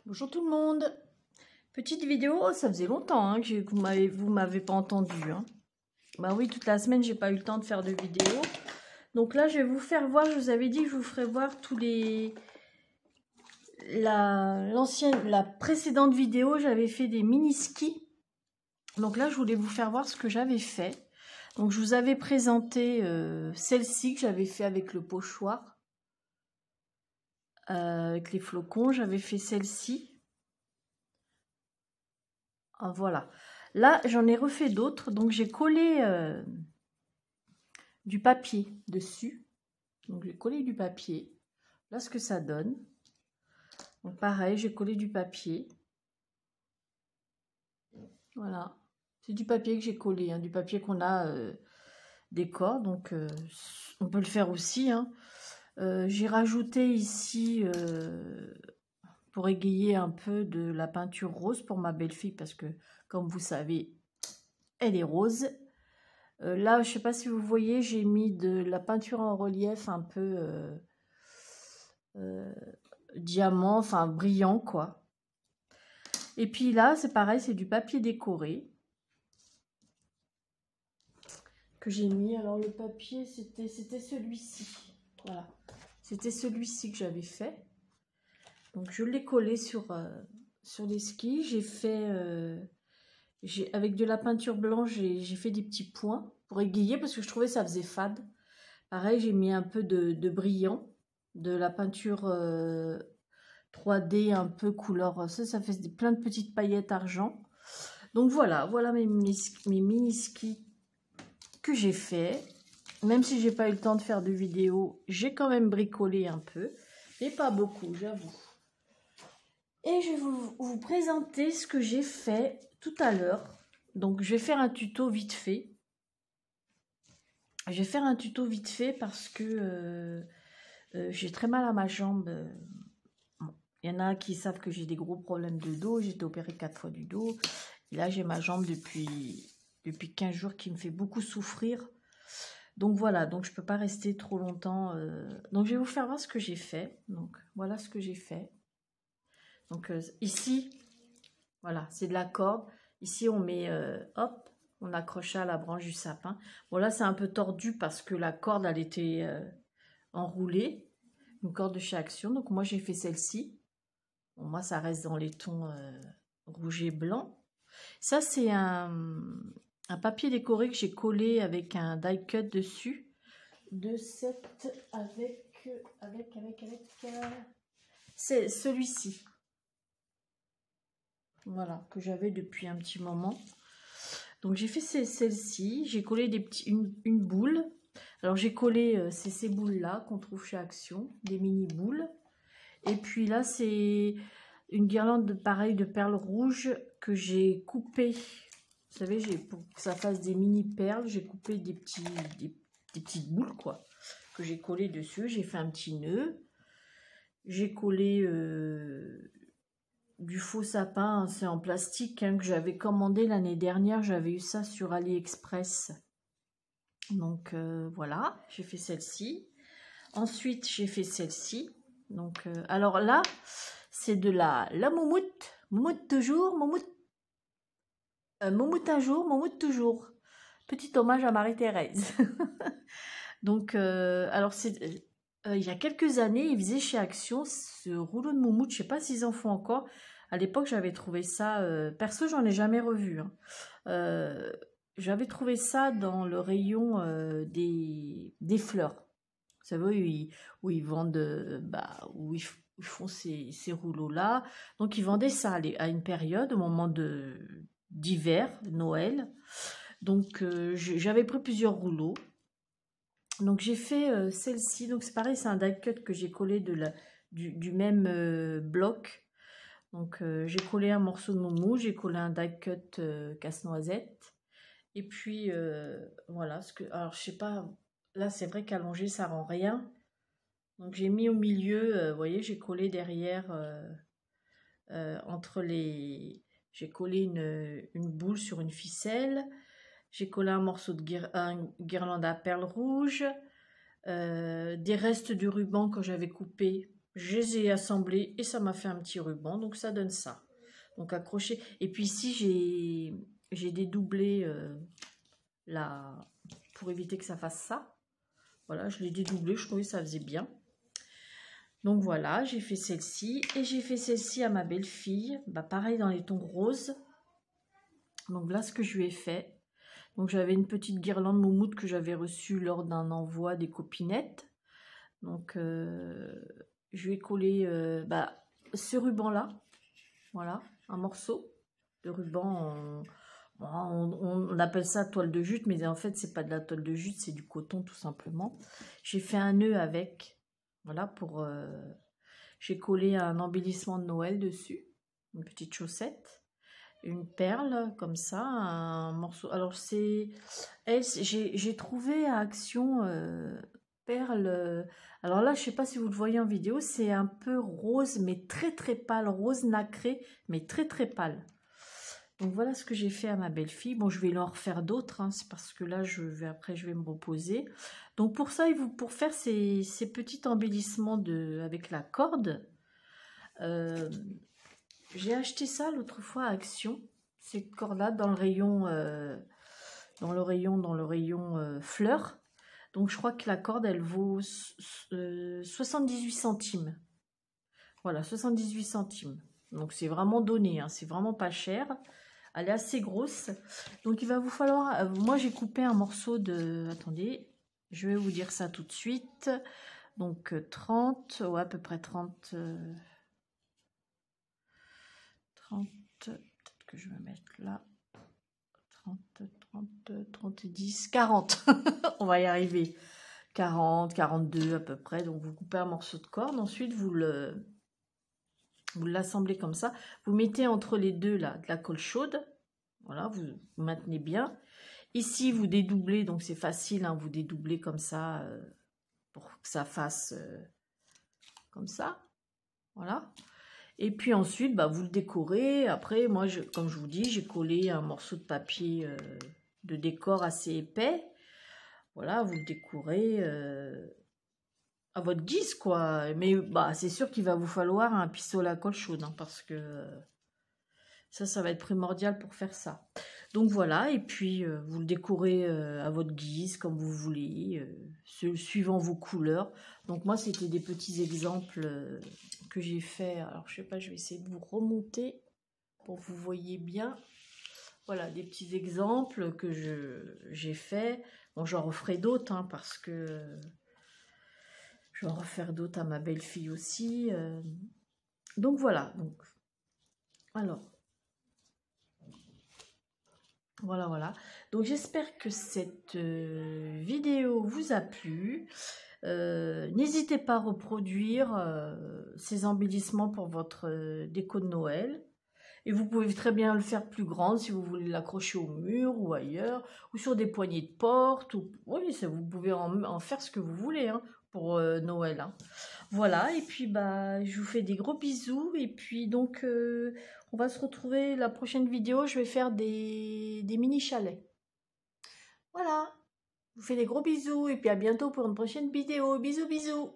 Bonjour tout le monde. Petite vidéo, ça faisait longtemps hein, que vous m'avez pas entendu. Hein. Bah oui, toute la semaine, j'ai pas eu le temps de faire de vidéo. Donc là, je vais vous faire voir, je vous avais dit que je vous ferais voir tous les... La précédente vidéo, j'avais fait des mini-skis. Donc là, je voulais vous faire voir ce que j'avais fait. Donc je vous avais présenté celle-ci que j'avais fait avec le pochoir. Avec les flocons, j'avais fait celle-ci. Ah, voilà. Là, j'en ai refait d'autres. Donc, j'ai collé du papier dessus. Donc, j'ai collé du papier. Là, ce que ça donne. Donc, pareil, j'ai collé du papier. Voilà. C'est du papier que j'ai collé. Hein, du papier qu'on a des cordes. Donc, on peut le faire aussi. Hein. J'ai rajouté ici... pour égayer un peu de la peinture rose pour ma belle-fille parce que, comme vous savez, elle est rose. Là, je ne sais pas si vous voyez, j'ai mis de la peinture en relief un peu diamant, enfin brillant, quoi. Et puis là, c'est pareil, c'est du papier décoré que j'ai mis. Alors, le papier, c'était celui-ci. Voilà. C'était celui-ci que j'avais fait. Donc, je l'ai collé sur les skis. J'ai fait... avec de la peinture blanche, j'ai fait des petits points pour égayer parce que je trouvais que ça faisait fade. Pareil, j'ai mis un peu de brillant, de la peinture 3D un peu couleur. Ça fait plein de petites paillettes argent. Donc voilà mes mini-skis que j'ai fait. Même si j'ai pas eu le temps de faire de vidéo, j'ai quand même bricolé un peu. Mais pas beaucoup, j'avoue. Et je vais vous présenter ce que j'ai fait tout à l'heure. Donc, je vais faire un tuto vite fait. Je vais faire un tuto vite fait parce que j'ai très mal à ma jambe. Il y en a qui savent que j'ai des gros problèmes de dos. J'ai été opérée 4 fois du dos. Et là, j'ai ma jambe depuis 15 jours qui me fait beaucoup souffrir. Donc, voilà. Donc, je ne peux pas rester trop longtemps. Donc, je vais vous faire voir ce que j'ai fait. Donc, voilà ce que j'ai fait. Donc ici, voilà, c'est de la corde. Ici, on met, hop, on accroche à la branche du sapin. Bon, là, c'est un peu tordu parce que la corde, elle était enroulée. Une corde de chez Action. Donc, moi, j'ai fait celle-ci. Bon, moi, ça reste dans les tons rouge et blanc. Ça, c'est un papier décoré que j'ai collé avec un die cut dessus. De cette, c'est celui-ci. Voilà, que j'avais depuis un petit moment. Donc j'ai fait celle-ci, j'ai collé une boule. Alors j'ai collé ces boules-là qu'on trouve chez Action, des mini-boules. Et puis là c'est une guirlande pareille de perles rouges que j'ai coupé. Vous savez, pour que ça fasse des mini-perles, j'ai coupé des petites boules quoi, que j'ai collé dessus. J'ai fait un petit nœud. J'ai collé... du faux sapin, c'est en plastique hein, que j'avais commandé l'année dernière, j'avais eu ça sur AliExpress. Donc voilà, j'ai fait celle-ci. Ensuite, j'ai fait celle-ci. Donc alors là, c'est de la moumoute. Moumoute toujours, moumoute. Moumoute un jour, moumoute toujours. Petit hommage à Marie-Thérèse. Donc alors c'est... il y a quelques années, ils faisaient chez Action ce rouleau de moumoute. Je ne sais pas s'ils en font encore. À l'époque, j'avais trouvé ça... perso, j'en ai jamais revu. Hein. J'avais trouvé ça dans le rayon des fleurs. Vous savez, où ils vendent... où ils font ces rouleaux-là. Donc, ils vendaient ça à une période, au moment d'hiver, Noël. Donc, j'avais pris plusieurs rouleaux. Donc j'ai fait celle-ci, donc c'est pareil, c'est un die cut que j'ai collé du même bloc. Donc j'ai collé un morceau de moumou, j'ai collé un die cut casse-noisette. Et puis voilà, alors je sais pas, là c'est vrai qu'allongé ça rend rien. Donc j'ai mis au milieu, vous voyez, j'ai collé derrière entre les... J'ai collé une boule sur une ficelle. J'ai collé un morceau de guirlande à perles rouges. Des restes du ruban que j'avais coupé, je les ai assemblés et ça m'a fait un petit ruban, donc ça donne ça. Donc accroché. Et puis ici, j'ai dédoublé là pour éviter que ça fasse ça. Voilà, je l'ai dédoublé, je trouvais que ça faisait bien. Donc voilà, j'ai fait celle-ci. Et j'ai fait celle-ci à ma belle-fille. Bah, pareil dans les tons roses. Donc voilà ce que je lui ai fait. Donc j'avais une petite guirlande moumoute que j'avais reçue lors d'un envoi des copinettes. Donc je lui ai collé ce ruban-là. Voilà, un morceau de ruban. On appelle ça toile de jute, mais en fait, c'est pas de la toile de jute, c'est du coton tout simplement. J'ai fait un nœud avec. Voilà, j'ai collé un embellissement de Noël dessus. Une petite chaussette. Une perle, comme ça, un morceau. Alors, j'ai trouvé à Action perle. Alors là, je sais pas si vous le voyez en vidéo, c'est un peu rose, mais très très pâle. Rose nacré, mais très très pâle. Donc voilà ce que j'ai fait à ma belle-fille. Bon, je vais leur refaire d'autres, hein, c'est parce que là, après, je vais me reposer. Donc pour ça, pour faire ces petits embellissements avec la corde, j'ai acheté ça l'autre fois à Action. Cette corde-là dans le rayon fleurs. Donc je crois que la corde, elle vaut 78 centimes. Voilà, 78 centimes. Donc c'est vraiment donné, hein, c'est vraiment pas cher. Elle est assez grosse. Donc il va vous falloir... moi j'ai coupé un morceau de... Attendez, je vais vous dire ça tout de suite. Donc 30, ouais, à peu près 30... 30, peut-être que je vais mettre là. 30, 10, 40. On va y arriver. 40, 42 à peu près. Donc vous coupez un morceau de corde. Ensuite vous l'assemblez comme ça. Vous mettez entre les deux là de la colle chaude. Voilà, vous maintenez bien. Ici vous dédoublez, donc c'est facile, hein, vous dédoublez comme ça pour que ça fasse comme ça. Voilà. Et puis ensuite, bah, vous le décorez. Après, moi, comme je vous dis, j'ai collé un morceau de papier de décor assez épais. Voilà, vous le décorez à votre guise, quoi. Mais bah, c'est sûr qu'il va vous falloir un pistolet à colle chaude, hein, parce que ça va être primordial pour faire ça. Donc voilà, et puis vous le décorez à votre guise, comme vous voulez, suivant vos couleurs. Donc moi, c'était des petits exemples que j'ai fait. Alors, je sais pas, je vais essayer de vous remonter pour que vous voyez bien. Voilà, des petits exemples que j'ai fait. Bon, j'en referai d'autres, hein, parce que je vais en refaire d'autres à ma belle-fille aussi. Donc voilà, donc alors... Voilà. Donc j'espère que cette vidéo vous a plu. N'hésitez pas à reproduire ces embellissements pour votre déco de Noël. Et vous pouvez très bien le faire plus grande si vous voulez l'accrocher au mur ou ailleurs, ou sur des poignées de porte. Oui, vous pouvez en faire ce que vous voulez, hein, pour Noël. Hein. Voilà, et puis bah, je vous fais des gros bisous. Et puis donc, on va se retrouver la prochaine vidéo. Je vais faire des mini chalets. Voilà, je vous fais des gros bisous. Et puis à bientôt pour une prochaine vidéo. Bisous, bisous.